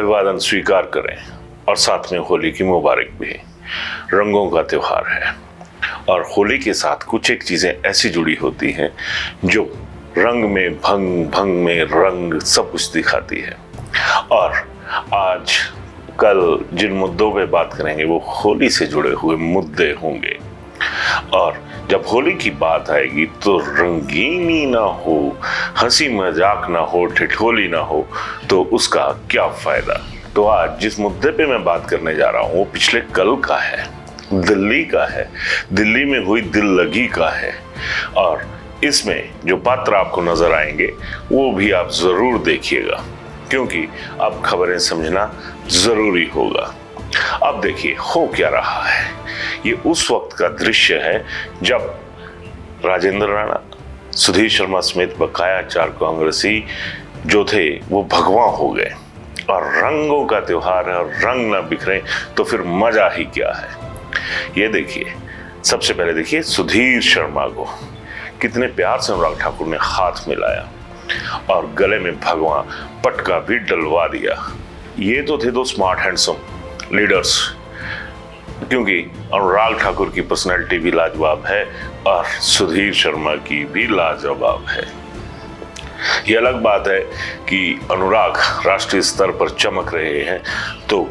अभिवादन स्वीकार करें और साथ में होली की मुबारक भी। रंगों का त्योहार है और होली के साथ कुछ एक चीज़ें ऐसी जुड़ी होती हैं जो रंग में भंग, भंग में रंग सब कुछ दिखाती है। और आज कल जिन मुद्दों पे बात करेंगे वो होली से जुड़े हुए मुद्दे होंगे। और जब होली की बात आएगी तो रंगीनी ना हो, हंसी मजाक ना हो, ठिठोली ना हो तो उसका क्या फायदा। तो आज जिस मुद्दे पे मैं बात करने जा रहा हूँ वो पिछले कल का है, दिल्ली का है, दिल्ली में हुई दिल लगी का है। और इसमें जो पात्र आपको नजर आएंगे वो भी आप जरूर देखिएगा क्योंकि अब खबरें समझना जरूरी होगा। अब देखिए हो क्या रहा है। ये उस वक्त का दृश्य है जब राजेंद्र राणा, सुधीर शर्मा समेत बकाया 4 कांग्रेसी जो थे वो भगवा हो गए। और रंगों का त्योहार है और रंग ना बिखरे तो फिर मजा ही क्या है। ये देखिए, सबसे पहले देखिए सुधीर शर्मा को कितने प्यार से अनुराग ठाकुर ने हाथ मिलाया और गले में भगवा पटका भी डलवा दिया। ये तो थे दो स्मार्ट हैंडसम लीडर्स क्योंकि अनुराग ठाकुर की पर्सनैलिटी भी लाजवाब है और सुधीर शर्मा की भी लाजवाब है। ये अलग बात है कि अनुराग राष्ट्रीय स्तर पर चमक रहे हैं तो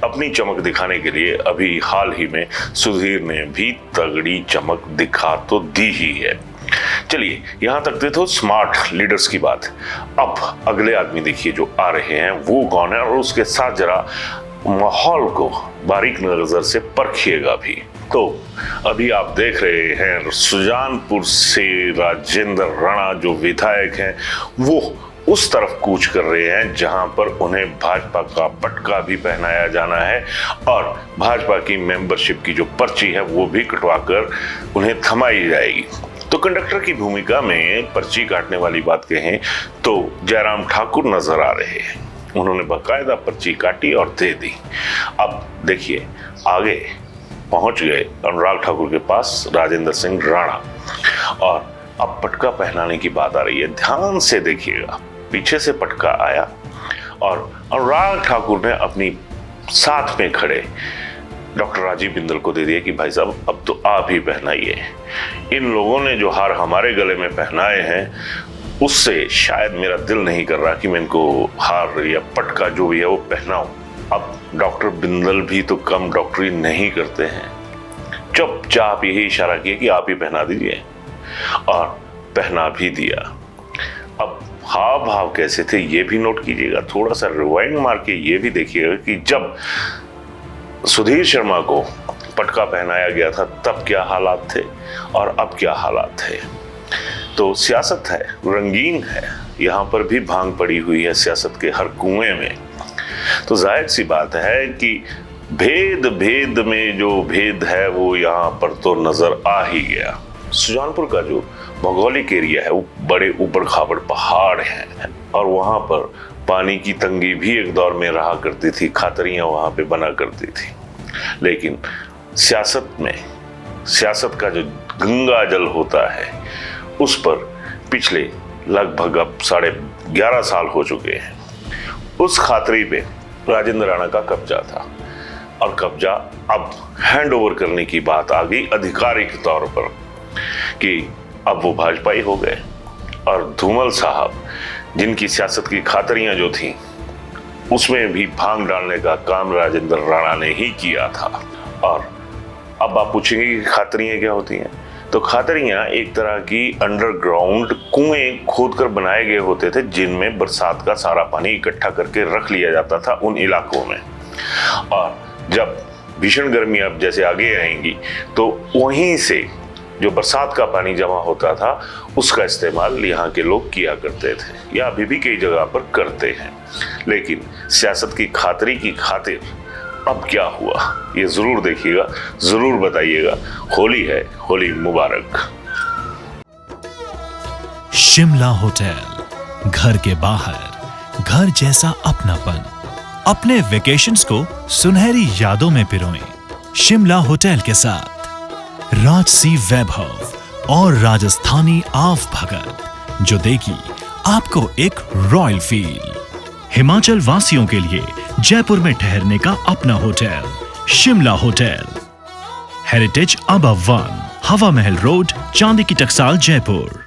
अपनी चमक दिखाने के लिए अभी हाल ही में सुधीर ने भी तगड़ी चमक दिखा तो दी ही है। चलिए यहां तक तो स्मार्ट लीडर्स की बात। अब अगले आदमी देखिए जो आ रहे हैं वो कौन है और उसके साथ जरा माहौल को बारीक नजर से परखिएगा भी। तो अभी आप देख रहे हैं सुजानपुर से राजेंद्र राणा जो विधायक हैं वो उस तरफ कूच कर रहे हैं जहां पर उन्हें भाजपा का पटका भी पहनाया जाना है और भाजपा की मेंबरशिप की जो पर्ची है वो भी कटवाकर उन्हें थमाई जाएगी। तो कंडक्टर की भूमिका में पर्ची काटने वाली बात कहें तो जयराम ठाकुर नजर आ रहे हैं। उन्होंने बाकायदा पर्ची काटी और दे दी। अब देखिए आगे पहुंच गए अनुराग ठाकुर के पास राजेंद्र सिंह राणा और अब पटका पहनाने की बात आ रही है। ध्यान से देखिएगा, पीछे से पटका आया और अनुराग ठाकुर ने अपनी साथ में खड़े डॉक्टर राजीव बिंदल को दे दिया कि भाई साहब अब तो आप ही पहनाइए। इन लोगों ने जो हार हमारे गले में पहनाए हैं उससे शायद मेरा दिल नहीं कर रहा कि मैं इनको हार या पटका जो भी है वो पहनाऊं। अब डॉक्टर बिंदल भी तो कम डॉक्टरी नहीं करते हैं, चुपचाप यही इशारा किया कि आप ही पहना दीजिए और पहना भी दिया। अब हाव भाव कैसे थे ये भी नोट कीजिएगा, थोड़ा सा रिवाइंड मार के ये भी देखिएगा कि जब सुधीर शर्मा को पटका पहनाया गया था तब क्या हालात थे और अब क्या हालात थे। तो सियासत है, रंगीन है, यहाँ पर भी भांग पड़ी हुई है सियासत के हर कुएं में। तो जाहिर सी बात है कि भेद में जो भेद है वो यहाँ पर तो नजर आ ही गया। सुजानपुर का जो भौगोलिक एरिया है वो बड़े ऊपर खाबड़ पहाड़ हैं और वहाँ पर पानी की तंगी भी एक दौर में रहा करती थी, खातरियाँ वहाँ पे बना करती थी। लेकिन सियासत का जो गंगा जल होता है उस पर पिछले लगभग अब 11.5 साल हो चुके हैं। उस खातरी पे राजेंद्र राणा का कब्जा था और कब्जा अब हैंड ओवर करने की बात आ गई आधिकारिक तौर पर कि अब वो भाजपा ही हो गए। और धूमल साहब जिनकी सियासत की खातरियां जो थी उसमें भी भांग डालने का काम राजेंद्र राणा ने ही किया था। और अब आप पूछेंगे कि खातरियां क्या होती हैं, तो खातरियां एक तरह की अंडरग्राउंड कुएं खोदकर बनाए गए होते थे जिनमें बरसात का सारा पानी इकट्ठा करके रख लिया जाता था उन इलाकों में। और जब भीषण गर्मी अब जैसे आगे आएंगी तो वहीं से जो बरसात का पानी जमा होता था उसका इस्तेमाल यहाँ के लोग किया करते थे या अभी भी कई जगह पर करते हैं। लेकिन सियासत की खातरी की खातिर अब क्या हुआ ये जरूर देखिएगा, जरूर बताइएगा। होली है, होली मुबारक। शिमला होटल, घर के बाहर घर जैसा अपनापन। अपने वेकेशंस को सुनहरी यादों में पिरोएं शिमला होटल के साथ। राजसी वैभव और राजस्थानी आव भगत जो देगी आपको एक रॉयल फील। हिमाचल वासियों के लिए जयपुर में ठहरने का अपना hotel, Shimla hotel. Heritage above 1, हवा महल रोड, चांदी की टकसाल, जयपुर।